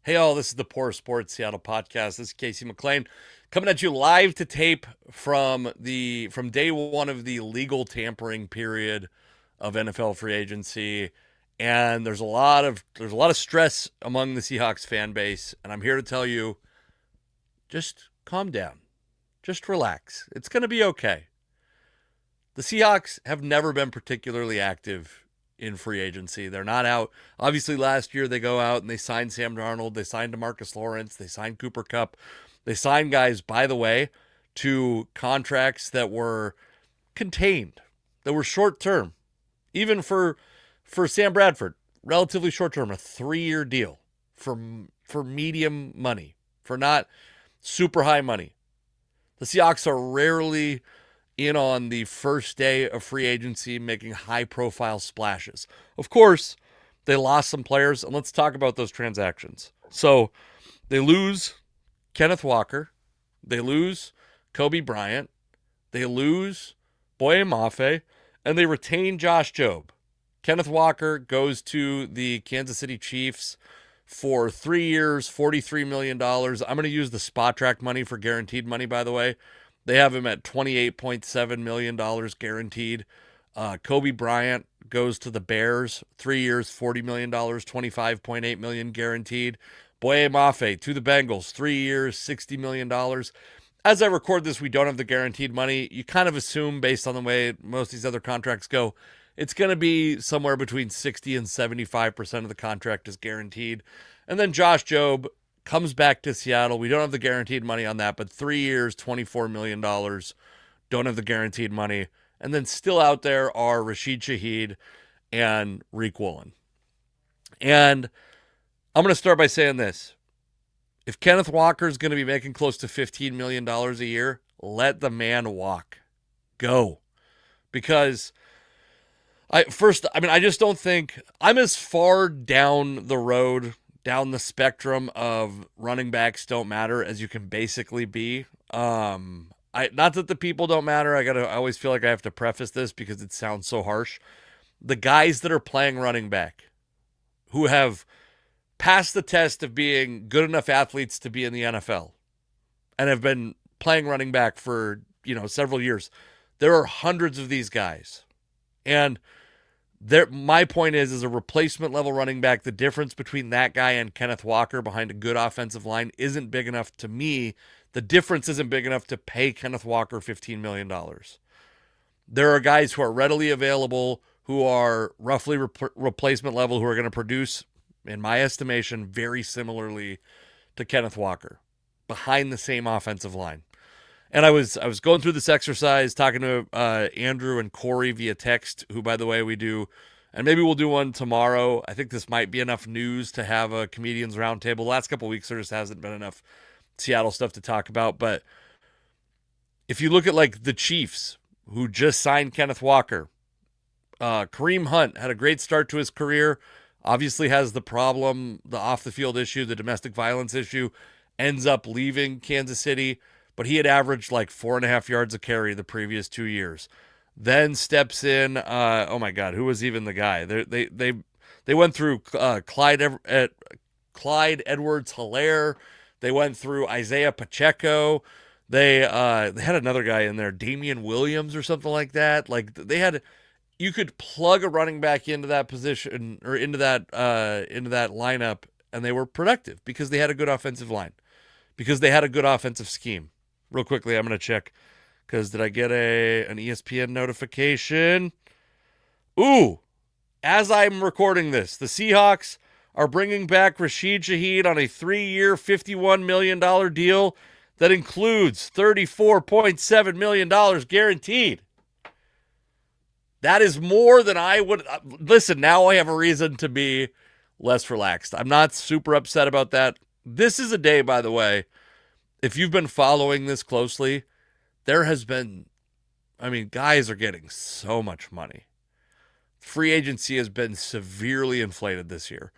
Hey all, this is the Poor Sports Seattle podcast. This is Casey McLean coming at you live to tape from day one of the legal tampering period of NFL free agency. And there's a lot of stress among the Seahawks fan base, and I'm here to tell you, just calm down. Just relax. It's going to be okay. The Seahawks have never been particularly active in free agency. They're not out. Obviously, last year they go out and they signed Sam Darnold, they signed DeMarcus Lawrence, they signed Cooper Kupp. They signed guys, by the way, to contracts that were contained, that were short term. Even for Sam Bradford, relatively short term, a 3-year deal for medium money, for not super high money. The Seahawks are rarely in on the first day of free agency making high profile splashes. Of course, they lost some players, and let's talk about those transactions. So they lose Kenneth Walker, they lose Kobe Bryant, they lose Boye Mafe, and they retain Josh Jobe. Kenneth Walker goes to the Kansas City Chiefs for 3 years, $43 million. I'm going to use the spot track money for guaranteed money, by the way. They have him at $28.7 million guaranteed. Kobe Bryant goes to the Bears, 3 years, $40 million, $25.8 million guaranteed. Boye Mafe to the Bengals, 3 years, $60 million. As I record this, we don't have the guaranteed money. You kind of assume, based on the way most of these other contracts go, it's going to be somewhere between 60 and 75% of the contract is guaranteed. And then Josh Jobe comes back to Seattle. We don't have the guaranteed money on that, but 3 years, $24 million. Don't have the guaranteed money. And then still out there are Rashid Shaheed and Reek Woolen. And I'm going to start by saying this. If Kenneth Walker is going to be making close to $15 million a year, let the man walk. Go. Because I just don't think I'm as far down the road, down the spectrum of running backs don't matter as you can basically be. Not that the people don't matter. I always feel like I have to preface this because it sounds so harsh. The guys that are playing running back who have passed the test of being good enough athletes to be in the NFL and have been playing running back for, several years. There are hundreds of these guys. And my point is, as a replacement level running back, the difference between that guy and Kenneth Walker behind a good offensive line isn't big enough to me. The difference isn't big enough to pay Kenneth Walker $15 million. There are guys who are readily available, who are roughly replacement level, who are going to produce, in my estimation, very similarly to Kenneth Walker behind the same offensive line. And I was going through this exercise, talking to Andrew and Corey via text, who, by the way, we do, and maybe we'll do one tomorrow. I think this might be enough news to have a comedians roundtable. The last couple of weeks, there just hasn't been enough Seattle stuff to talk about. But if you look at like the Chiefs, who just signed Kenneth Walker, Kareem Hunt had a great start to his career. Obviously has the problem, the off the field issue, the domestic violence issue, ends up leaving Kansas City, but he had averaged like 4.5 yards a carry the previous 2 years. Then steps in. Oh my God, who was even the guy? They went through Clyde Edwards-Helaire. They went through Isaiah Pacheco. They had another guy in there, Damian Williams or something like that. Like they had, you could plug a running back into that position or into that lineup, and they were productive because they had a good offensive line, because they had a good offensive scheme. Real quickly, I'm going to check, because did I get an ESPN notification? Ooh, as I'm recording this, the Seahawks are bringing back Rashid Shaheed on a 3-year, $51 million deal that includes $34.7 million guaranteed. That is more than I would. Listen, now I have a reason to be less relaxed. I'm not super upset about that. This is a day, by the way, if you've been following this closely, there has been, guys are getting so much money. Free agency has been severely inflated this year.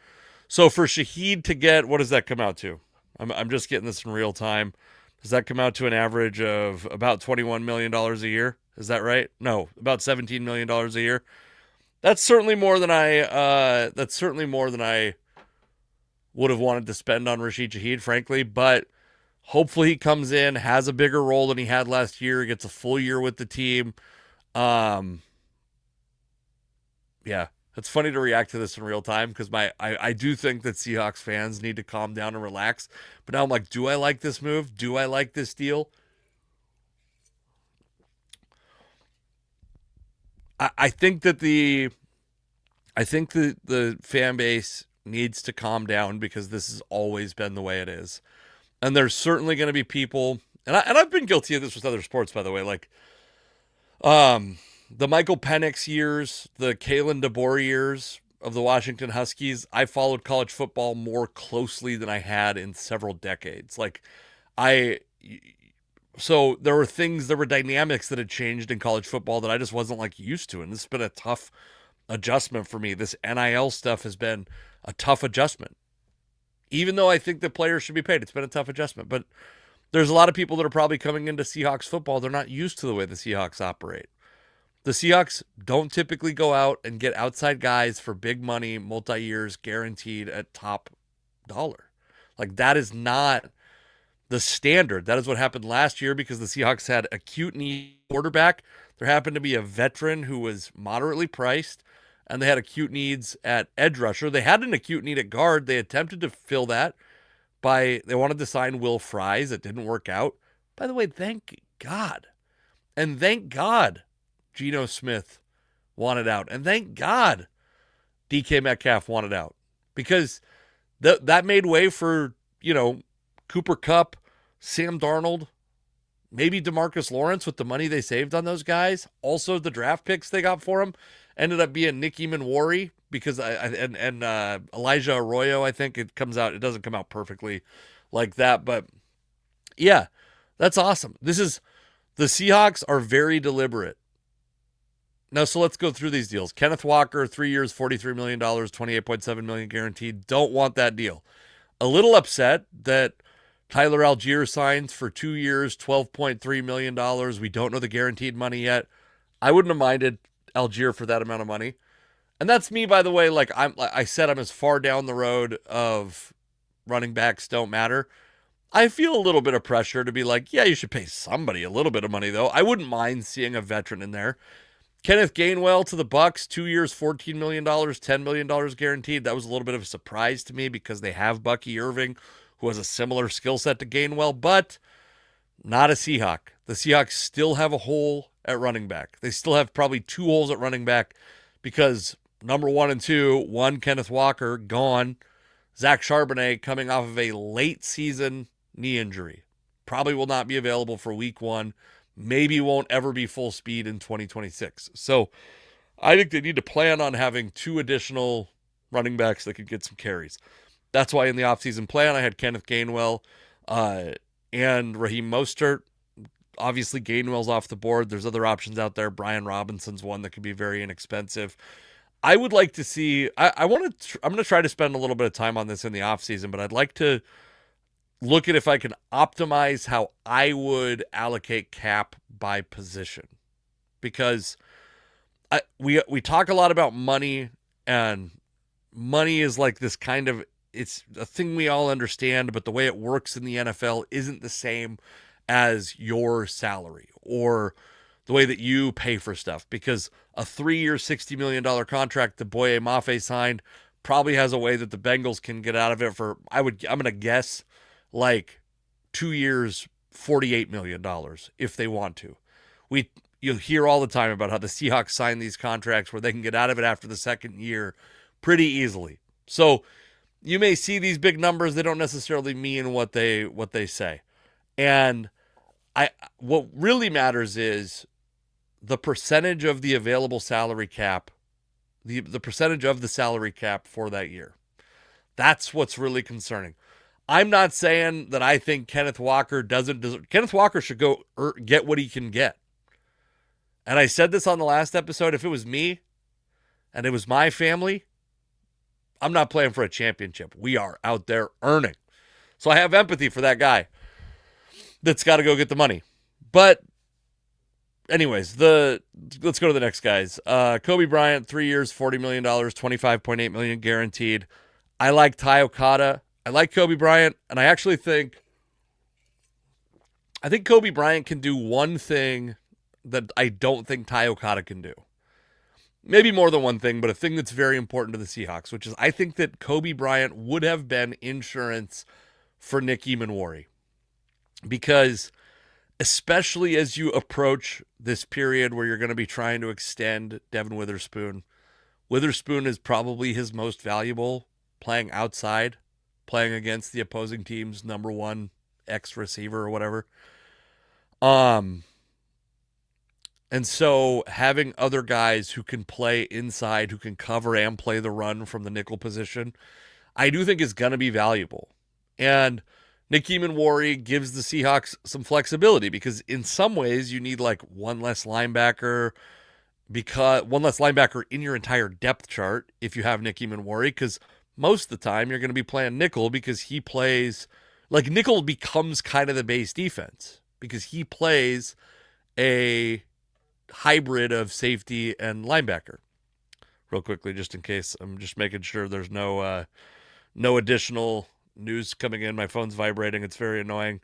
So for Shaheed to get, what does that come out to? I'm just getting this in real time. Does that come out to an average of about $21 million a year? Is that right? No, about $17 million a year. That's certainly more than I would have wanted to spend on Rashid Shaheed, frankly, but hopefully he comes in, has a bigger role than he had last year, gets a full year with the team. Um, yeah, it's funny to react to this in real time because I do think that Seahawks fans need to calm down and relax. But now I'm like, do I like this move? Do I like this deal? I think that the fan base needs to calm down because this has always been the way it is. And there's certainly going to be people, and I've been guilty of this with other sports, by the way, like the Michael Penix years, the Kalen DeBoer years of the Washington Huskies. I followed college football more closely than I had in several decades. Like I, so there were dynamics that had changed in college football that I just wasn't like used to, and this has been a tough adjustment for me. This NIL stuff has been a tough adjustment. Even though I think the players should be paid, it's been a tough adjustment. But there's a lot of people that are probably coming into Seahawks football. They're not used to the way the Seahawks operate. The Seahawks don't typically go out and get outside guys for big money, multi-years, guaranteed at top dollar. Like that is not the standard. That is what happened last year because the Seahawks had acute need quarterback. There happened to be a veteran who was moderately priced, and they had acute needs at edge rusher. They had an acute need at guard. They attempted to fill that they wanted to sign Will Fries. It didn't work out. By the way, thank God. And thank God Geno Smith wanted out. And thank God DK Metcalf wanted out. Because that made way for, Cooper Kupp, Sam Darnold, maybe DeMarcus Lawrence with the money they saved on those guys. Also, the draft picks they got for him ended up being Nicky Manwari because Elijah Arroyo. I think it doesn't come out perfectly like that, but yeah, that's awesome. The Seahawks are very deliberate. Now, so let's go through these deals. Kenneth Walker, 3 years, $43 million, $28.7 million guaranteed. Don't want that deal. A little upset that Tyler Algier signs for 2 years, $12.3 million. We don't know the guaranteed money yet. I wouldn't have minded Algier for that amount of money. And that's me, by the way. Like I said, I'm as far down the road of running backs don't matter. I feel a little bit of pressure to be like, yeah, you should pay somebody a little bit of money, though. I wouldn't mind seeing a veteran in there. Kenneth Gainwell to the Bucks, 2 years, $14 million, $10 million guaranteed. That was a little bit of a surprise to me because they have Bucky Irving, who has a similar skill set to Gainwell, but not a Seahawk. The Seahawks still have a hole at running back. They still have probably 2 holes at running back because number 1 and 2, one, Kenneth Walker, gone. Zach Charbonnet coming off of a late season knee injury. Probably will not be available for week 1. Maybe won't ever be full speed in 2026. So I think they need to plan on having 2 additional running backs that could get some carries. That's why in the offseason plan, I had Kenneth Gainwell and Raheem Mostert. Obviously, Gainwell's off the board. There's other options out there. Brian Robinson's one that could be very inexpensive. I would like to see, I'm going to try to spend a little bit of time on this in the offseason, but I'd like to look at if I can optimize how I would allocate cap by position. Because we talk a lot about money, and money is like this kind of, it's a thing we all understand, but the way it works in the NFL isn't the same as your salary or the way that you pay for stuff. Because a 3-year, $60 million contract that Boye Mafe signed probably has a way that the Bengals can get out of it for, I'm going to guess, like 2 years, $48 million if they want to. You'll hear all the time about how the Seahawks sign these contracts where they can get out of it after the second year pretty easily. So you may see these big numbers. They don't necessarily mean what they say. And what really matters is the percentage of the available salary cap, the percentage of the salary cap for that year. That's what's really concerning. I'm not saying that I think Kenneth Walker doesn't deserve. Kenneth Walker should go get what he can get. And I said this on the last episode. If it was me and it was my family, I'm not playing for a championship. We are out there earning. So I have empathy for that guy that's got to go get the money. But anyways, let's go to the next guys. Kobe Bryant, 3 years, $40 million, $25.8 million guaranteed. I like Ty Okada. I like Kobe Bryant, and I think Kobe Bryant can do one thing that I don't think Ty Okada can do. Maybe more than one thing, but a thing that's very important to the Seahawks, which is I think that Kobe Bryant would have been insurance for Nick Eamon because especially as you approach this period where you're going to be trying to extend Devin Witherspoon. Witherspoon is probably his most valuable playing outside, playing against the opposing team's number one X receiver or whatever. Um, and so having other guys who can play inside, who can cover and play the run from the nickel position, I do think is going to be valuable. And Nick Eamon gives the Seahawks some flexibility because in some ways you need like one less linebacker in your entire depth chart if you have Nick Eamon because most of the time you're going to be playing nickel because he plays like nickel becomes kind of the base defense because he plays a hybrid of safety and linebacker. Real quickly, just in case, I'm just making sure there's no additional news coming in. My phone's vibrating. It's very annoying.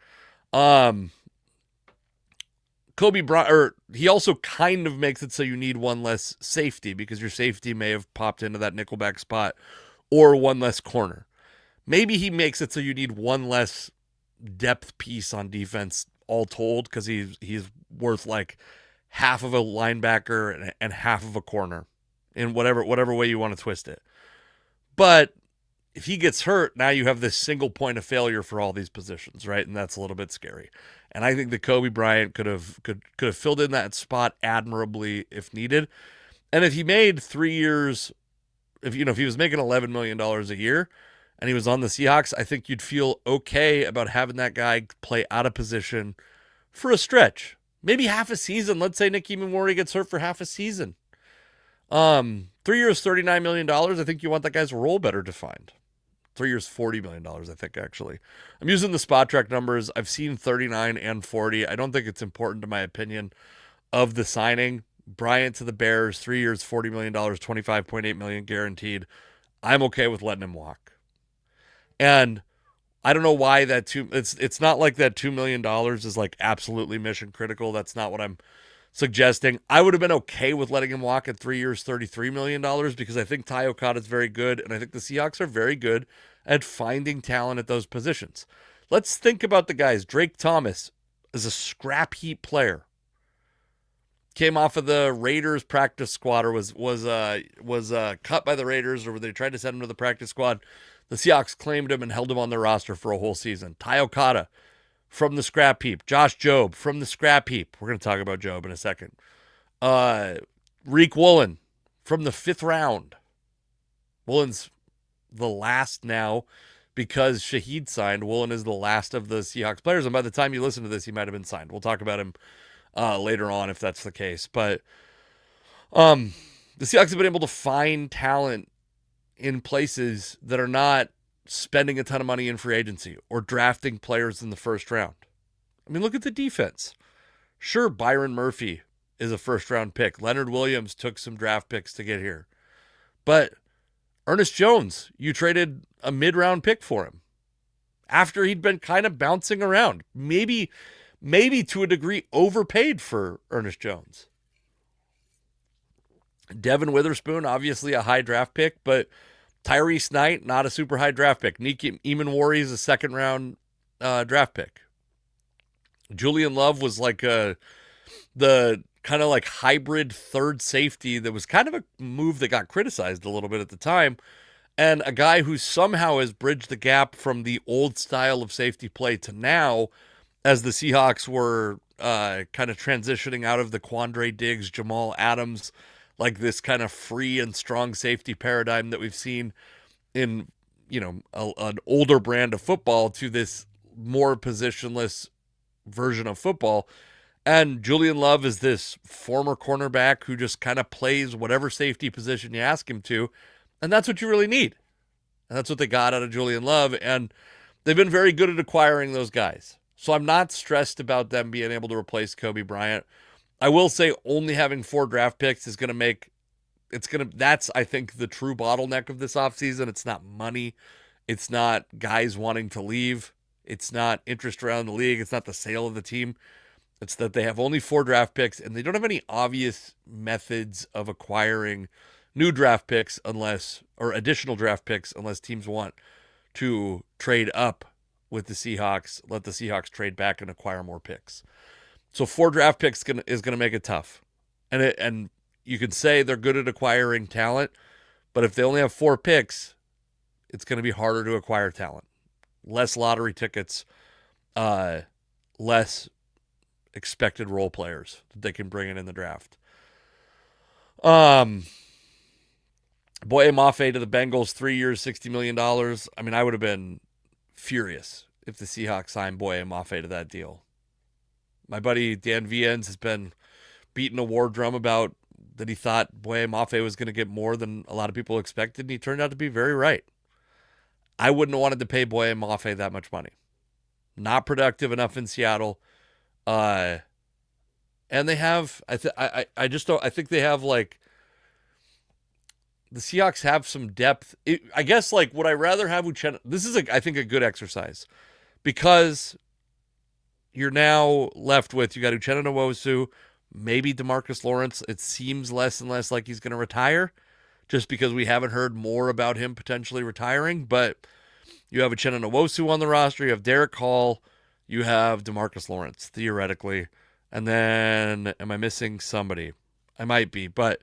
Kobe Bryant, or he also kind of makes it so you need one less safety because your safety may have popped into that nickelback spot or one less corner. Maybe he makes it so you need one less depth piece on defense all told because he's worth like half of a linebacker and half of a corner in whatever way you want to twist it. But if he gets hurt, now you have this single point of failure for all these positions, right? And that's a little bit scary. And I think that Kobe Bryant could have filled in that spot admirably if needed. And if he made 3 years, if he was making $11 million a year and he was on the Seahawks, I think you'd feel okay about having that guy play out of position for a stretch. Maybe half a season. Let's say Nick Eamon gets hurt for half a season. 3 years, $39 million. I think you want that guy's role better defined. 3 years, $40 million, I think, actually. I'm using the spot track numbers. I've seen 39 and 40. I don't think it's important to my opinion of the signing. Bryant to the Bears, 3 years, $40 million, $25.8 million guaranteed. I'm okay with letting him walk. And I don't know why it's not like that $2 million is like absolutely mission critical. That's not what I'm suggesting. I would have been okay with letting him walk at 3 years, $33 million because I think Ty Okada is very good, and I think the Seahawks are very good at finding talent at those positions. Let's think about the guys. Drake Thomas is a scrap heap player. Came off of the Raiders practice squad or was cut by the Raiders, or they tried to send him to the practice squad. The Seahawks claimed him and held him on their roster for a whole season. Ty Okada from the scrap heap. Josh Jobe from the scrap heap. We're going to talk about Jobe in a second. Reek Woolen from the 5th round. Woolen's the last now because Shaheed signed. Woolen is the last of the Seahawks players, and by the time you listen to this, he might have been signed. We'll talk about him later on if that's the case. But the Seahawks have been able to find talent in places that are not spending a ton of money in free agency or drafting players in the first round. I mean, look at the defense. Sure, Byron Murphy is a first-round pick. Leonard Williams took some draft picks to get here. But Ernest Jones, you traded a mid-round pick for him after he'd been kind of bouncing around. Maybe to a degree overpaid for Ernest Jones. Devin Witherspoon, obviously a high draft pick, but Tyrese Knight, not a super high draft pick. Nick Eamon is a second-round draft pick. Julian Love was like the kind of like hybrid third safety that was kind of a move that got criticized a little bit at the time, and a guy who somehow has bridged the gap from the old style of safety play to now, as the Seahawks were kind of transitioning out of the Quandre Diggs, Jamal Adams, like this kind of free and strong safety paradigm that we've seen in, an older brand of football to this more positionless version of football. And Julian Love is this former cornerback who just kind of plays whatever safety position you ask him to. And that's what you really need. And that's what they got out of Julian Love. And they've been very good at acquiring those guys. So I'm not stressed about them being able to replace Kobe Bryant. I will say only having 4 draft picks is going to make, that's, I think, the true bottleneck of this offseason. It's not money. It's not guys wanting to leave. It's not interest around the league. It's not the sale of the team. It's that they have only 4 draft picks and they don't have any obvious methods of acquiring new draft picks unless, or additional draft picks, unless teams want to trade up with the Seahawks, let the Seahawks trade back and acquire more picks. So 4 draft picks is going to make it tough. And you could say they're good at acquiring talent, but if they only have 4 picks, it's going to be harder to acquire talent. Less lottery tickets, less expected role players that they can bring in the draft. Boye Mafe to the Bengals, 3 years, $60 million. I mean, I would have been furious if the Seahawks signed Boye Mafe to that deal. My buddy Dan Viens has been beating a war drum about that he thought Boye Mafe was going to get more than a lot of people expected, and he turned out to be very right. I wouldn't have wanted to pay Boye Mafe that much money. Not productive enough in Seattle. And they have, I just don't, I think they have like, the Seahawks have some depth. I guess like, would I rather have Uchenna? This is, I think, a good exercise because you're now left with, you got Uchenna Nwosu, maybe DeMarcus Lawrence. It seems less and less like he's going to retire just because we haven't heard more about him potentially retiring. But you have Uchenna Nwosu on the roster. You have Derek Hall. You have DeMarcus Lawrence, theoretically. And then, am I missing somebody? I might be, but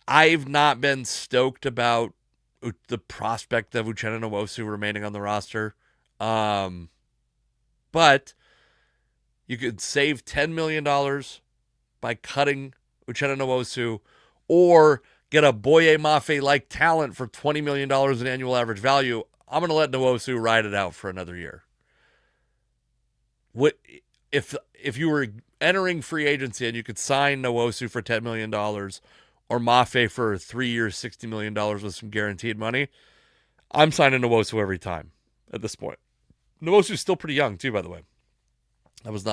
I've not been stoked about the prospect of Uchenna Nwosu remaining on the roster. But you could save $10 million by cutting Uchenna Nwosu or get a Boye Mafe-like talent for $20 million in annual average value. I'm going to let Nwosu ride it out for another year. What if you were entering free agency and you could sign Nwosu for $10 million or Mafe for 3 years, $60 million with some guaranteed money, I'm signing Nwosu every time at this point. Nwosu's still pretty young too, by the way. That was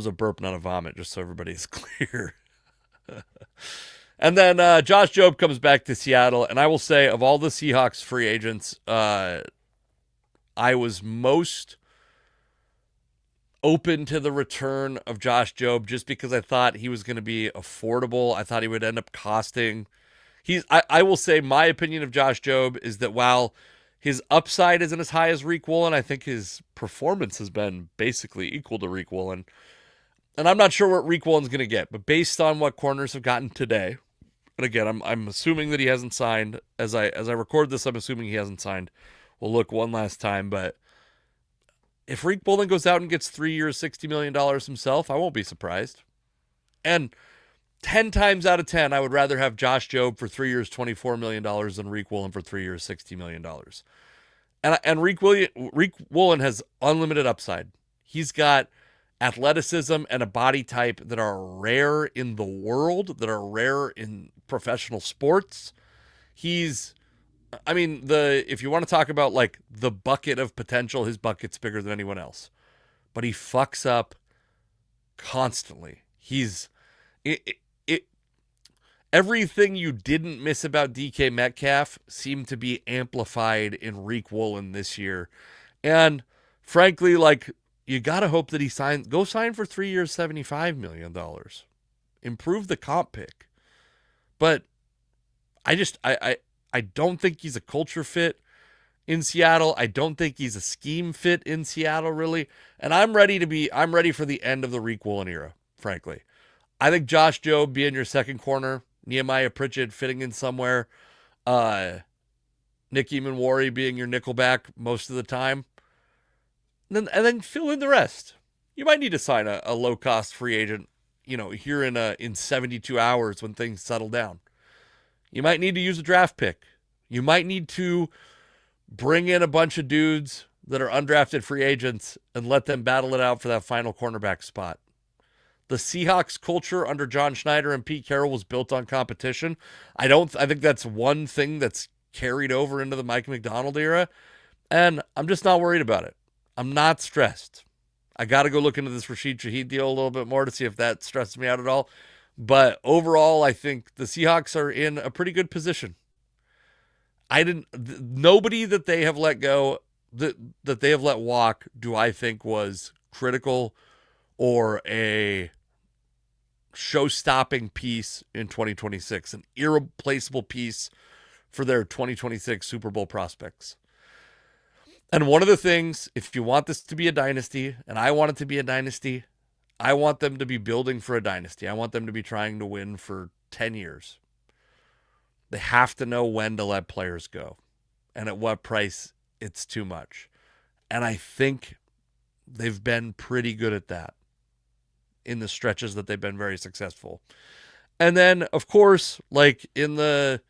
a burp, not a vomit, just so everybody's clear. And then Josh Jobe comes back to Seattle, and I will say, of all the Seahawks free agents, I was most open to the return of Josh Jobe just because I thought he was going to be affordable. I thought he would end up costing. I will say my opinion of Josh Jobe is that while his upside isn't as high as Reek Woolen, I think his performance has been basically equal to Reek Woolen. And I'm not sure what Reek Woolen's going to get, but based on what corners have gotten today, and again, I'm assuming that he hasn't signed. As I record this, I'm assuming he hasn't signed. We'll look one last time, but if Reek Woolen goes out and gets 3 years, $60 million himself, I won't be surprised. And 10 times out of 10, I would rather have Josh Jobe for 3 years, $24 million than Reek Woolen for 3 years, $60 million. And Reek Woolen has unlimited upside. He's got athleticism and a body type that are rare in the world, that are rare in professional sports. If you want to talk about like the bucket of potential, his bucket's bigger than anyone else. But he fucks up constantly. Everything you didn't miss about DK Metcalf seemed to be amplified in Reek Woolen this year. And frankly, like, you got to hope that he go sign for 3 years, $75 million. Improve the comp pick. But I don't think he's a culture fit in Seattle. I don't think he's a scheme fit in Seattle, really. And I'm ready for the end of the Reek Woolen era, frankly. I think Josh Jobe being your second corner, Nehemiah Pritchett fitting in somewhere, Nick Eamon being your nickelback most of the time, and then fill in the rest. You might need to sign a low-cost free agent, here in 72 hours when things settle down. You might need to use a draft pick. You might need to bring in a bunch of dudes that are undrafted free agents and let them battle it out for that final cornerback spot. The Seahawks culture under John Schneider and Pete Carroll was built on competition. I think that's one thing that's carried over into the Mike McDonald era, and I'm just not worried about it. I'm not stressed. I got to go look into this Rashid Shaheed deal a little bit more to see if that stresses me out at all. But overall, I think the Seahawks are in a pretty good position. Nobody that they have let go, that they have let walk, do I think was critical or a show-stopping piece in 2026, an irreplaceable piece for their 2026 Super Bowl prospects. And one of the things, if you want this to be a dynasty, and I want it to be a dynasty, I want them to be building for a dynasty. I want them to be trying to win for 10 years. They have to know when to let players go and at what price it's too much. And I think they've been pretty good at that in the stretches that they've been very successful. And then, of course, like in the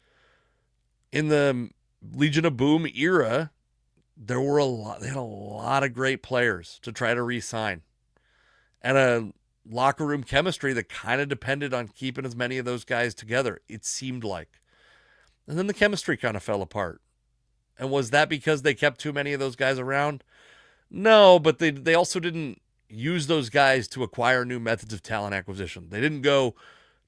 Legion of Boom era, they had a lot of great players to try to re-sign. And a locker room chemistry that kind of depended on keeping as many of those guys together, it seemed like. And then the chemistry kind of fell apart. And was that because they kept too many of those guys around? No, but they also didn't use those guys to acquire new methods of talent acquisition. They didn't go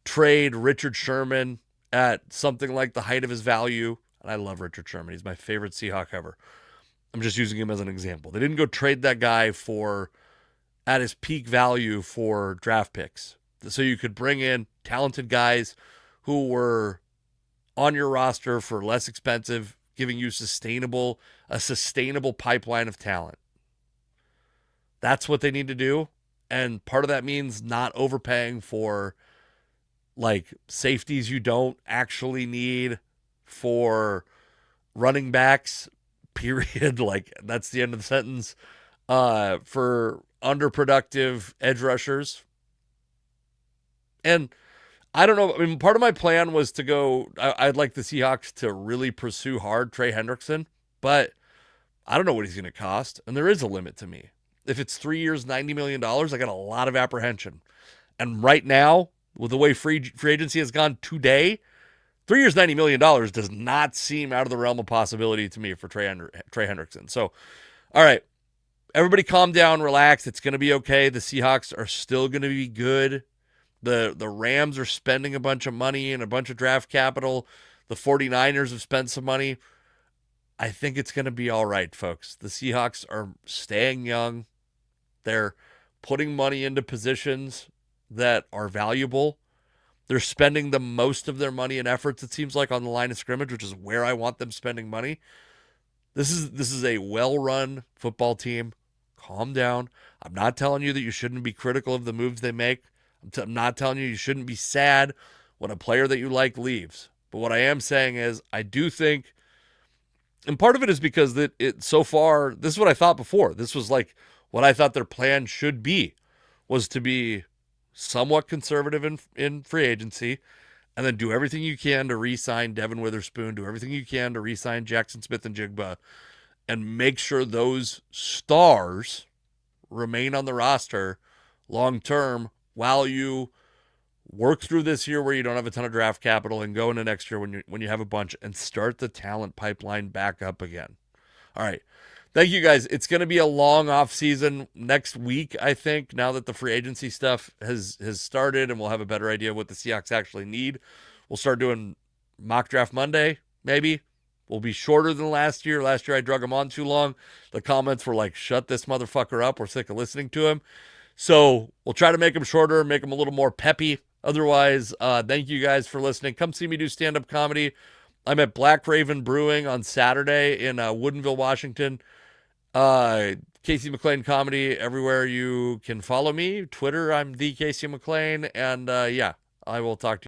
trade Richard Sherman at something like the height of his value. And I love Richard Sherman. He's my favorite Seahawk ever. I'm just using him as an example. They didn't go trade that guy at his peak value for draft picks. So you could bring in talented guys who were on your roster for less expensive, giving you a sustainable pipeline of talent. That's what they need to do. And part of that means not overpaying for like safeties you don't actually need, for running backs, period. Like that's the end of the sentence. For underproductive edge rushers. And I don't know. I mean, part of my plan was to go, I'd like the Seahawks to really pursue hard Trey Hendrickson, but I don't know what he's going to cost. And there is a limit to me. If it's 3 years, $90 million, I got a lot of apprehension. And right now, with the way free agency has gone today, 3 years, $90 million does not seem out of the realm of possibility to me for Trey Hendrickson. So, all right, everybody calm down, relax. It's going to be okay. The Seahawks are still going to be good. The Rams are spending a bunch of money and a bunch of draft capital. The 49ers have spent some money. I think it's going to be all right, folks. The Seahawks are staying young. They're putting money into positions that are valuable. They're spending the most of their money and efforts, it seems like, on the line of scrimmage, which is where I want them spending money. This is a well-run football team. Calm down. I'm not telling you that you shouldn't be critical of the moves they make. I'm not telling you shouldn't be sad when a player that you like leaves. But what I am saying is I do think, and part of it is because so far, this is what I thought before. This was like what I thought their plan should be, was to be somewhat conservative in free agency, and then do everything you can to re-sign Devin Witherspoon, do everything you can to re-sign Jackson Smith and Jigba, and make sure those stars remain on the roster long term while you work through this year where you don't have a ton of draft capital and go into next year when you have a bunch and start the talent pipeline back up again. All right. Thank you guys. It's going to be a long off season next week, I think, now that the free agency stuff has started and we'll have a better idea of what the Seahawks actually need. We'll start doing mock draft Monday, maybe. We'll be shorter than last year. Last year I drug him on too long. The comments were like, shut this motherfucker up. We're sick of listening to him. So we'll try to make them shorter, make them a little more peppy. Otherwise, thank you guys for listening. Come see me do stand-up comedy. I'm at Black Raven Brewing on Saturday in Woodinville, Washington. Casey McLean Comedy, everywhere you can follow me. Twitter, I'm the Casey McLean. And yeah, I will talk to you.